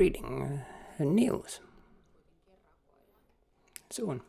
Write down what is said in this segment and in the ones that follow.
reading news soon.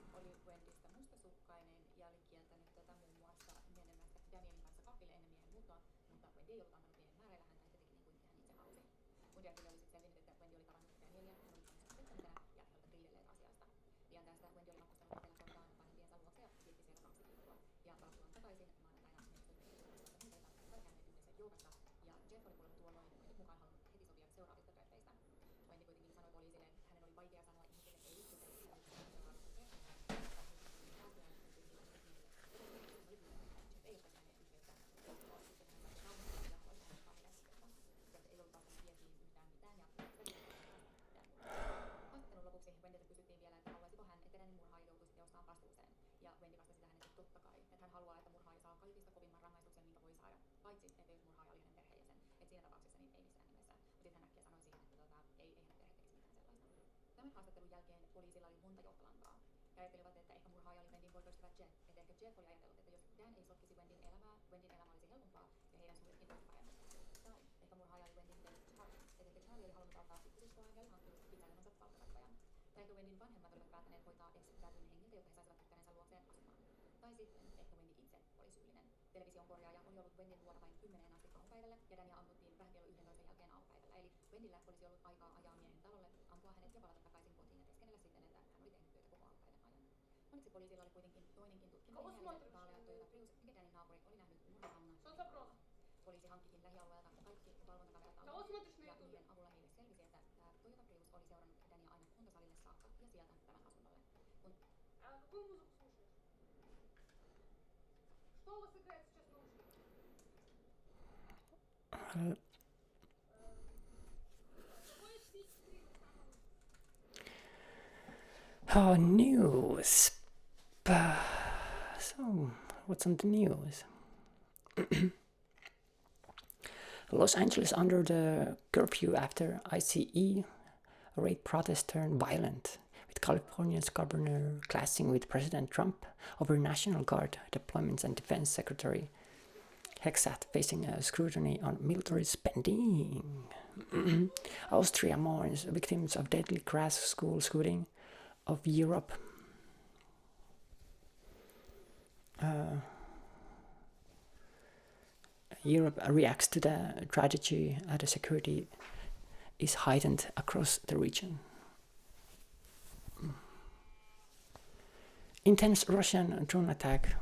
Oh, news. So, what's on the news? Los Angeles under the curfew after ICE raid protests turned violent, with California's governor clashing with President Trump over National Guard deployments and Defense Secretary Hexat facing scrutiny on military spending. Austria mourns victims of deadly crash school shooting of Europe. Europe reacts to the tragedy as the security is heightened across the region. Intense Russian drone attack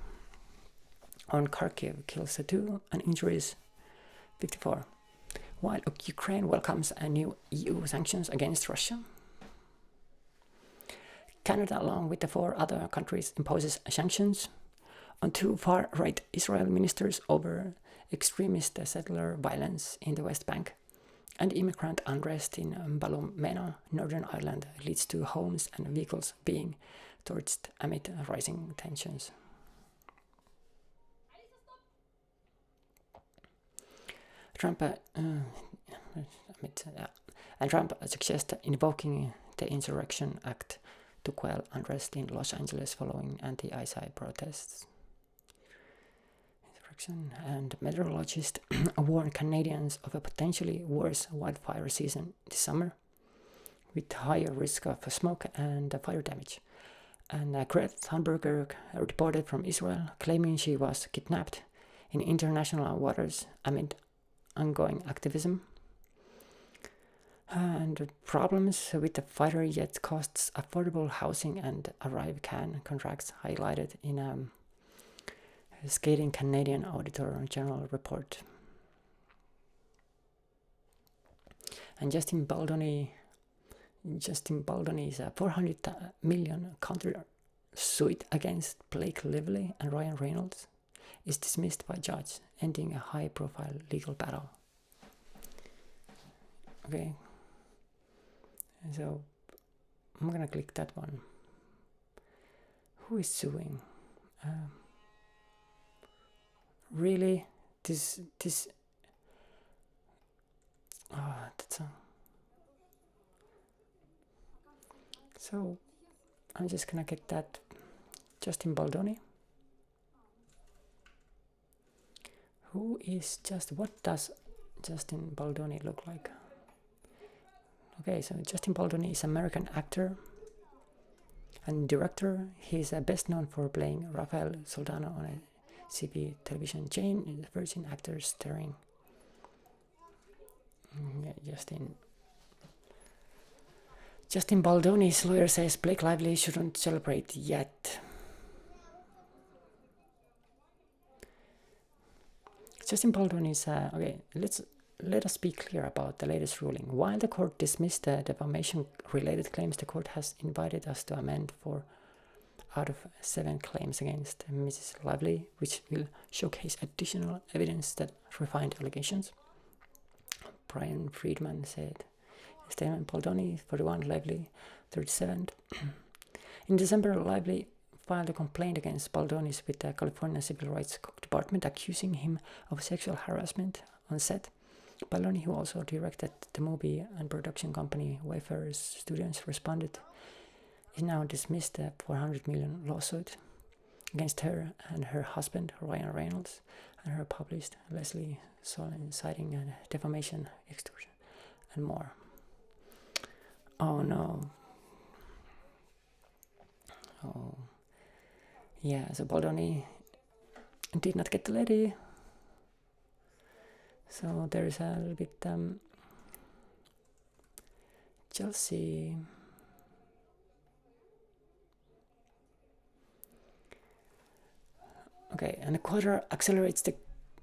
on Kharkiv kills 2 and injuries 54, while Ukraine welcomes a new EU sanctions against Russia. Canada, along with the 4 other countries, imposes sanctions on 2 far-right Israel ministers over extremist settler violence in the West Bank, and immigrant unrest in Balomena, Northern Ireland, leads to homes and vehicles being torched amid rising tensions. Trump suggests invoking the Insurrection Act to quell unrest in Los Angeles following anti-ICE protests. And meteorologists warn Canadians of a potentially worse wildfire season this summer, with higher risk of smoke and fire damage. And Greta Thunberg reported from Israel, claiming she was kidnapped in international waters amid ongoing activism. And problems with the fighter jet costs affordable housing and arrive can contracts highlighted in a scathing Canadian Auditor General report. And Justin Baldoni's $400 million counter suit against Blake Lively and Ryan Reynolds is dismissed by judge, ending a high-profile legal battle. Okay, so I'm gonna click that one. Who is suing? Really? This that's a... So I'm just gonna get that Justin Baldoni. What does Justin Baldoni look like? Okay, so Justin Baldoni is an American actor and director. He's best known for playing Rafael Soldano on a CB television chain in the Virgin Actors starring Justin Baldoni's lawyer says Blake Lively shouldn't celebrate yet. Justin Baldoni is okay. Let us be clear about the latest ruling. While the court dismissed the defamation-related claims, the court has invited us to amend 4 out of 7 claims against Mrs. Lively, which will showcase additional evidence that refined allegations. Brian Friedman said. Statement: Baldoni, 41, Lively, 37. In December, Lively filed a complaint against Baldoni with the California Civil Rights Department, accusing him of sexual harassment on set. Baldoni, who also directed the movie and production company Wayfarer Studios, responded, is now dismissed the $400 million lawsuit against her and her husband, Ryan Reynolds, and her published Leslie Solin, citing defamation, extortion, and more. Oh no. Oh. Yeah, so Baldoni did not get the lady. So there's a little bit jealousy. Okay, and the Quadra accelerates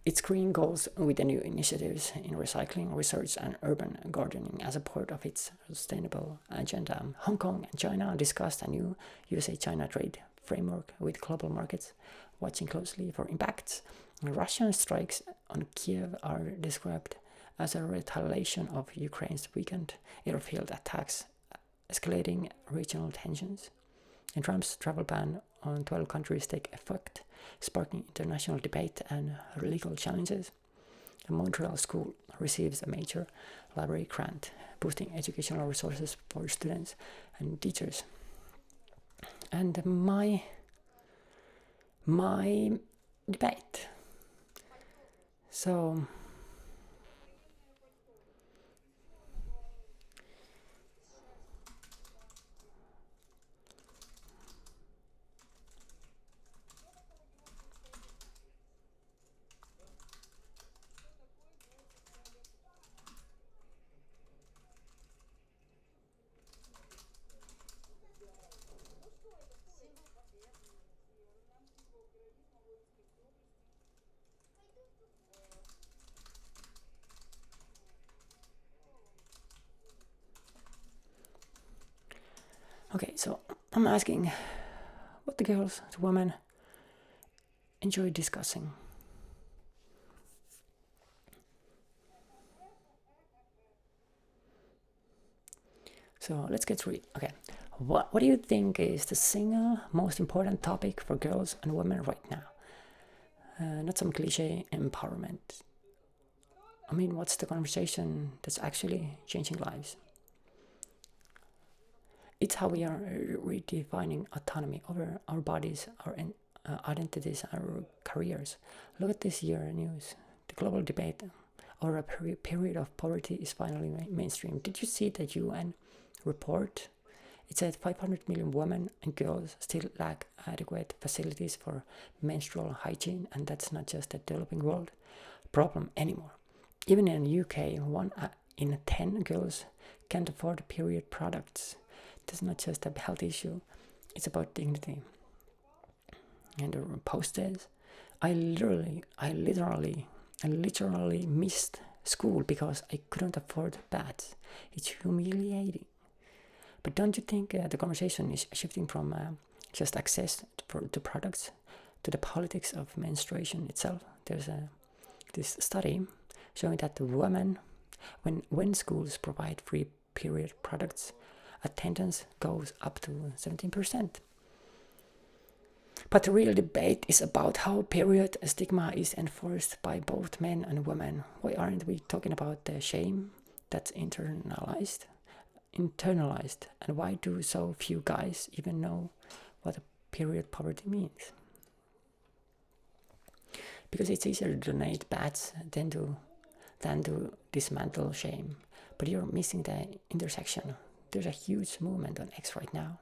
its green goals with the new initiatives in recycling, research, and urban gardening as a part of its sustainable agenda. Hong Kong and China discussed a new USA-China trade framework with global markets watching closely for impacts. Russian strikes on Kiev are described as a retaliation of Ukraine's weakened airfield attacks, escalating regional tensions. And Trump's travel ban on 12 countries take effect, sparking international debate and legal challenges. A Montreal school receives a major library grant, boosting educational resources for students and teachers. And my debate. So okay, so I'm asking what the girls, the women, enjoy discussing. So let's get through it. Okay, what do you think is the single most important topic for girls and women right now? Not some cliche empowerment. I mean, what's the conversation that's actually changing lives? It's how we are redefining autonomy over our bodies, our identities, our careers. Look at this year news. The global debate over a period of poverty is finally mainstream. Did you see the UN report? It said 500 million women and girls still lack adequate facilities for menstrual hygiene, and that's not just a developing world problem anymore. Even in the UK, 1 in 10 girls can't afford period products. That's not just a health issue, it's about dignity. And the post says, I literally missed school because I couldn't afford pads. It's humiliating. But don't you think the conversation is shifting from just access to products to the politics of menstruation itself? There's this study showing that the women, when schools provide free period products, attendance goes up to 17%. But the real debate is about how period stigma is enforced by both men and women. Why aren't we talking about the shame that's internalized? And why do so few guys even know what a period poverty means? Because it's easier to donate pads than to dismantle shame. but you're missing the intersection. There's a huge movement on X right now,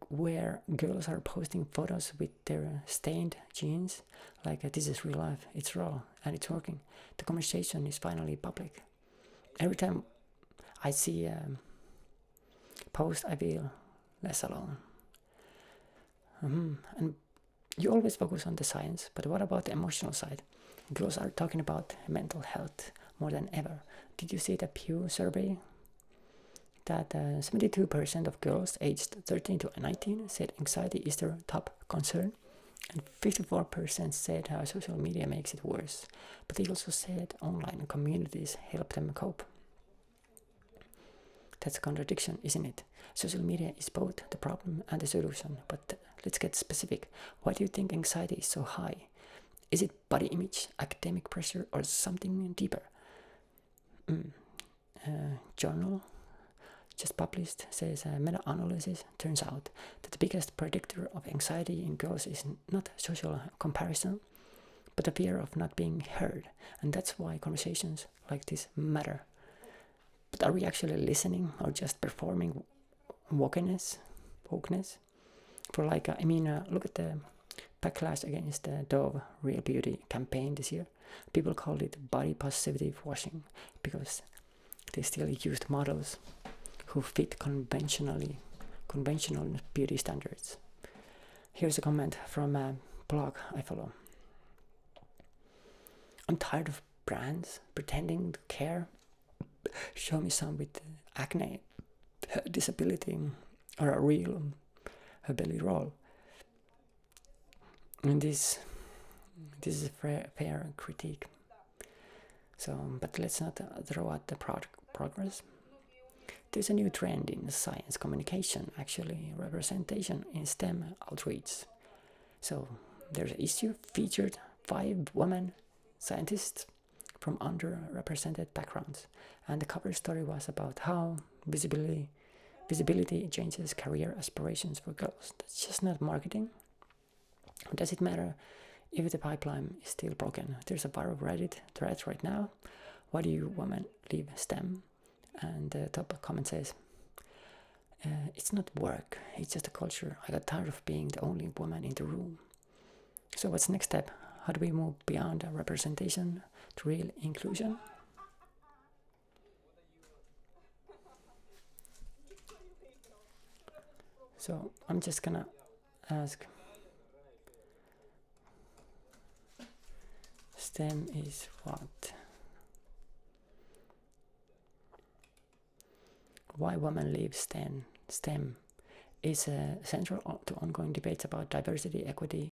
where girls are posting photos with their stained jeans, like this is real life, it's raw, and it's working. The conversation is finally public. Every time I see a post, I feel less alone. And you always focus on the science, but what about the emotional side? Girls are talking about mental health more than ever. Did you see the Pew survey? That 72% of girls aged 13 to 19 said anxiety is their top concern, and 54% said how social media makes it worse. But they also said online communities help them cope. That's a contradiction, isn't it? Social media is both the problem and the solution, but let's get specific. Why do you think anxiety is so high? Is it body image, academic pressure, or something deeper? Journal just published says a meta-analysis turns out that the biggest predictor of anxiety in girls is not social comparison, but the fear of not being heard. And that's why conversations like this matter. But are we actually listening or just performing wokeness? For look at the backlash against the Dove Real Beauty campaign this year. People called it body positivity washing because they still used models who fit conventional beauty standards. Here's a comment from a blog I follow. I'm tired of brands pretending to care. Show me some with acne, disability, or a real belly roll. And this is a fair critique. So, but let's not throw out the progress. There's a new trend in science communication, actually, representation in STEM outreach. So there's an issue featured 5 women scientists from underrepresented backgrounds, and the cover story was about how visibility changes career aspirations for girls. That's just not marketing. Does it matter if the pipeline is still broken? There's a viral Reddit thread right now. Why do you women leave STEM? And the top comment says, it's not work, it's just a culture. I got tired of being the only woman in the room. So what's the next step? How do we move beyond representation to real inclusion? So I'm just gonna ask, STEM is what? Why women leave STEM is central to ongoing debates about diversity, equity,